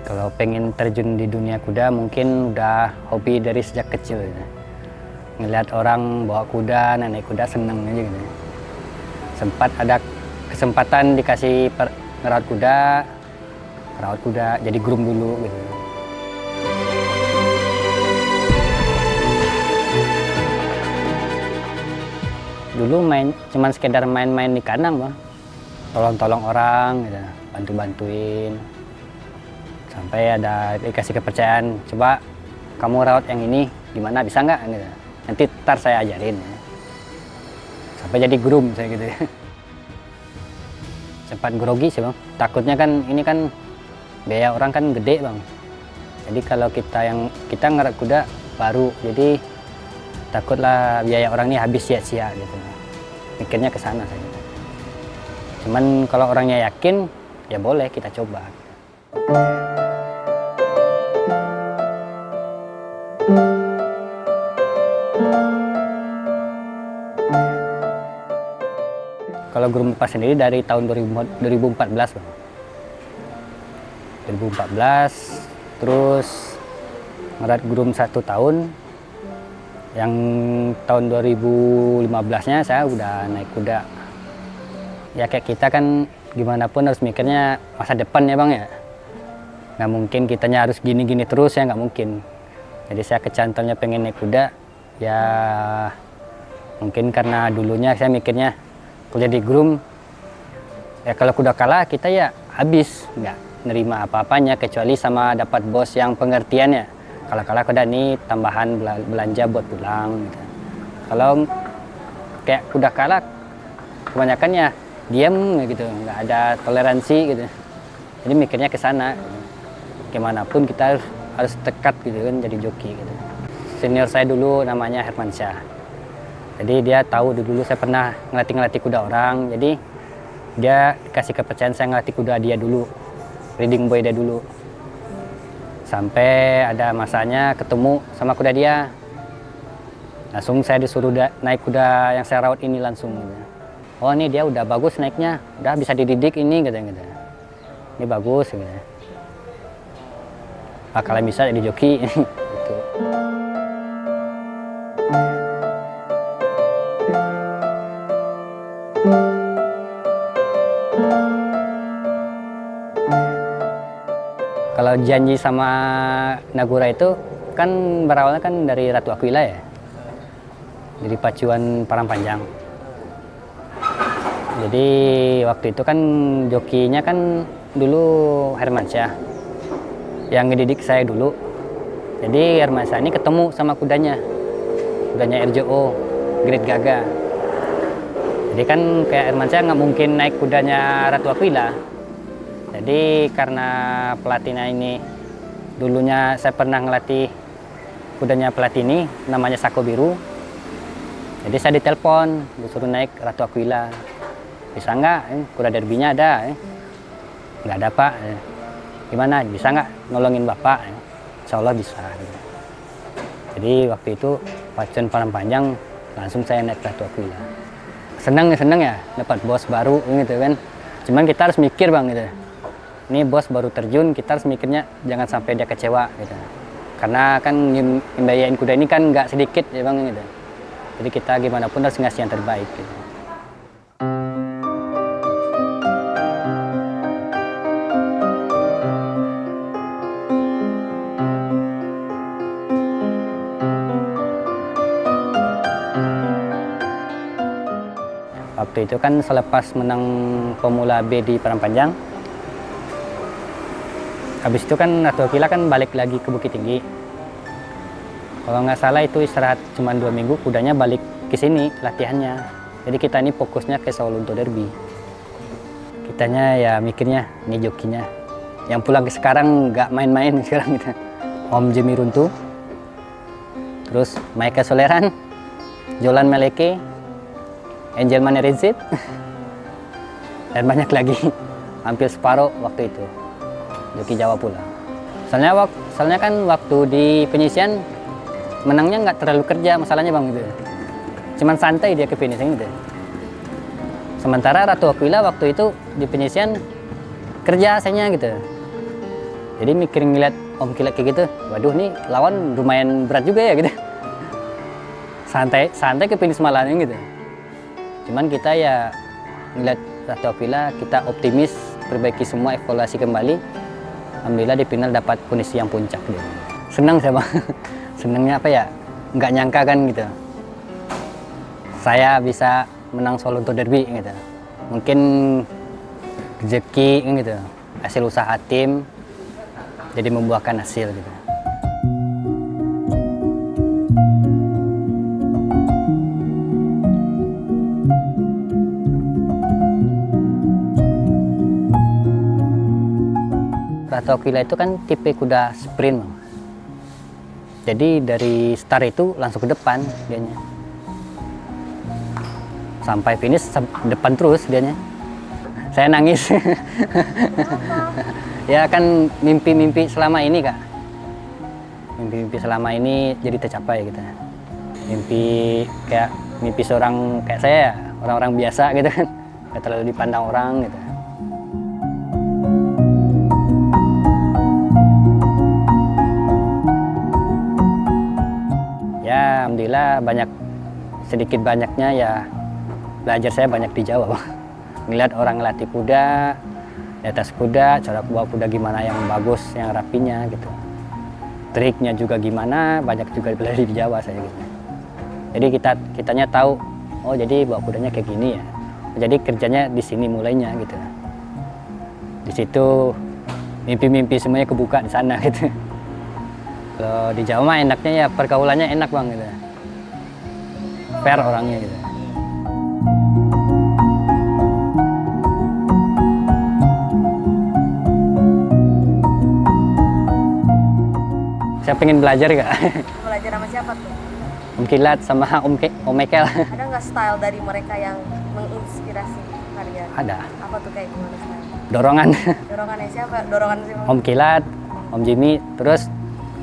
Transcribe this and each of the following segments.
Kalau pengen terjun di dunia kuda mungkin udah hobi dari sejak kecil gitu. Ngelihat orang bawa kuda, naik kuda seneng aja gitu. Sempat ada kesempatan dikasih ngerawat kuda jadi groom dulu gitu. Dulu cuman sekedar main-main di kandang bang, tolong-tolong orang gitu, bantu-bantuin. Sampai ada dikasih kepercayaan, coba kamu rawat yang ini, gimana bisa nggak gitu. Nanti ntar saya ajarin ya. Sampai jadi groom saya gitu ya. Sempat grogi sih bang, takutnya kan ini kan biaya orang kan gede bang. Jadi kalau kita ngerawat kuda baru, jadi takutlah biaya orang ini habis sia-sia gitu. Mikirnya ke sana saya. Cuman kalau orangnya yakin, ya boleh kita coba. Kalau groom lepas sendiri dari tahun 2014 bang. 2014, terus ngerawat groom 1 tahun. Yang tahun 2015-nya saya udah naik kuda. Ya kayak kita kan gimana pun harus mikirnya masa depan ya bang ya. Nggak mungkin kitanya harus gini-gini terus ya, nggak mungkin. Jadi saya kecantolnya pengen naik kuda, ya mungkin karena dulunya saya mikirnya kuliah di groom, ya kalau kuda kalah kita ya habis, nggak nerima apa-apanya kecuali sama dapat bos yang pengertiannya. Kalau kalah kuda ini tambahan belanja buat pulang gitu. Kalau kayak kuda kalah kebanyakan ya diam gitu, nggak ada toleransi gitu. Jadi mikirnya ke sana. Gimana pun kita harus tekat gitu kan jadi joki gitu. Senior saya dulu namanya Hermansyah. Jadi dia tahu dulu saya pernah ngelatih kuda orang, jadi dia kasih kepercayaan saya ngelatih kuda dia dulu, riding boy dia dulu. Sampai ada masanya ketemu sama kuda dia, langsung saya disuruh naik kuda yang saya rawat ini langsung. Oh ini dia udah bagus naiknya, udah bisa dididik ini gitu. Ini bagus gitu. Bakalan bisa jadi joki gitu. Kalau janji sama Nagura itu kan berawalnya kan dari Ratu Aquila ya, dari pacuan Parangpanjang. Jadi waktu itu kan jokinya kan dulu Hermansyah yang ngedidik saya dulu. Jadi Hermansyah ini ketemu sama kudanya RJO, Great Gaga. Jadi kan kayak Hermansyah nggak mungkin naik kudanya Ratu Aquila. Jadi karena pelatihnya ini dulunya saya pernah ngelatih kudanya pelatih ini namanya Sako Biru. Jadi saya ditelepon disuruh naik Ratu Aquila. Bisa nggak? Kuda derbinya ada. Nggak ada pak. Gimana? Bisa nggak nolongin bapak? Insya Allah bisa. Jadi waktu itu pacuan Parangpanjang langsung saya naik Ratu Aquila. Seneng ya dapat bos baru gitu kan. Cuman kita harus mikir bang gitu. Ini bos baru terjun, kita harus mikirnya jangan sampai dia kecewa gitu. Karena kan membiayain kuda ini kan nggak sedikit ya bang gitu. Jadi kita gimana pun harus ngasih yang terbaik gitu. Waktu itu kan selepas menang Pemula B di Parangpanjang, habis itu kan Ratu Aquila kan balik lagi ke Bukit Tinggi. Kalau nggak salah itu istirahat cuma 2 minggu, kudanya balik ke sini latihannya. Jadi kita ini fokusnya ke Solo untuk Derby. Kitanya ya mikirnya, ini jokinya. Yang pulang ke sekarang nggak main-main sekarang gitu. Om Jimmy Runtu, terus Maika Soleran, Jolan Meleke, Angel Manerizit, dan banyak lagi. Hampir separuh waktu itu. Joki Jawa pula. Soalnya kan waktu di penyisian menangnya nggak terlalu kerja masalahnya bang gitu. Cuman santai dia ke finishing gitu. Sementara Ratu Aquila waktu itu di penyisian kerja sayangnya gitu. Jadi mikir ngeliat Om Kilat kayak gitu, waduh nih lawan lumayan berat juga ya gitu. Santai ke finish malahnya gitu. Cuman kita ya ngeliat Ratu Avila, kita optimis, perbaiki semua, evaluasi kembali. Alhamdulillah di final dapat finish yang puncak gitu. Senang saya Bang. Senangnya apa ya? Nggak nyangka kan gitu. Saya bisa menang Solo Auto Derby gitu. Mungkin rezeki gitu, hasil usaha tim jadi membuahkan hasil gitu. Ratu Avila itu kan tipe kuda sprint, Bang. Jadi dari start itu langsung ke depan dianya. Sampai finish depan terus dianya. Saya nangis. Ya kan mimpi-mimpi selama ini Kak. Mimpi-mimpi selama ini jadi tercapai gitu. Mimpi seorang kayak saya, orang-orang biasa gitu kan. Gak terlalu dipandang orang gitu. Ya alhamdulillah sedikit banyaknya ya belajar saya banyak di Jawa Bang. Ngeliat orang ngelatih kuda, di atas kuda, cara bawa kuda gimana yang bagus, yang rapinya gitu. Triknya juga gimana, banyak juga belajar di Jawa saya gitu. Jadi kitanya tahu, oh jadi bawa kudanya kayak gini ya. Jadi kerjanya di sini mulainya gitu. Di situ mimpi-mimpi semuanya kebuka di sana gitu. Kalau di Jawa mah enaknya ya pergaulannya enak Bang gitu. Fair orangnya gitu. Saya pengen belajar Kak. Belajar sama siapa tuh? Om Kilat sama Om Mekel. Ada nggak style dari mereka yang menginspirasi kalian? Ada. Apa tuh kayak gimana style? Dorongan. Dorongannya siapa? Dorongan siapa? Om Kilat, Om Jimmy, terus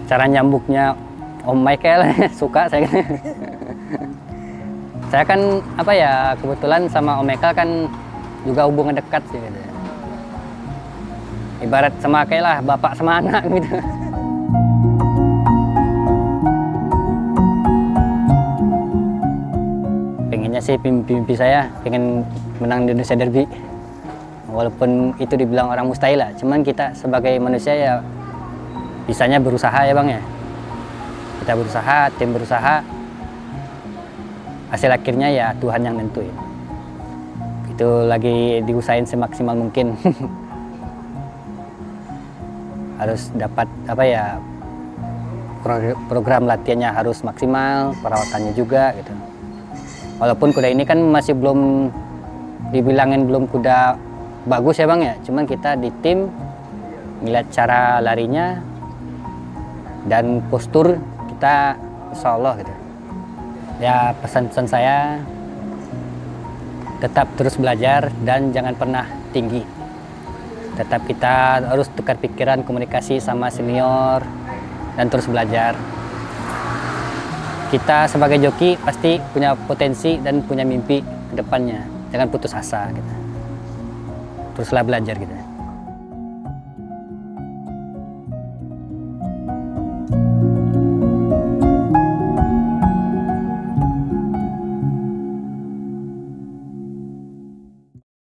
cara nyambuknya Om Michael suka saya. Saya kan apa ya kebetulan sama Om Michael kan juga hubungan dekat sih gitu. Ibarat sama kayak lah bapak sama anak gitu. Pengennya sih mimpi saya pengen menang di Indonesia Derby. Walaupun itu dibilang orang mustahil lah, cuman kita sebagai manusia ya bisanya berusaha ya Bang ya. Kita berusaha, tim berusaha, hasil akhirnya ya Tuhan yang nentuin. Itu lagi diusahain semaksimal mungkin. Harus dapat apa ya, program latihannya harus maksimal, perawatannya juga gitu. Walaupun kuda ini kan masih belum dibilangin belum kuda bagus ya Bang ya, cuman kita di tim ngeliat cara larinya dan postur kita insya Allah gitu. Ya pesan-pesan saya tetap terus belajar dan jangan pernah tinggi. Tetap kita harus tukar pikiran, komunikasi sama senior dan terus belajar. Kita sebagai joki pasti punya potensi dan punya mimpi ke depannya. Jangan putus asa gitu. Teruslah belajar gitu.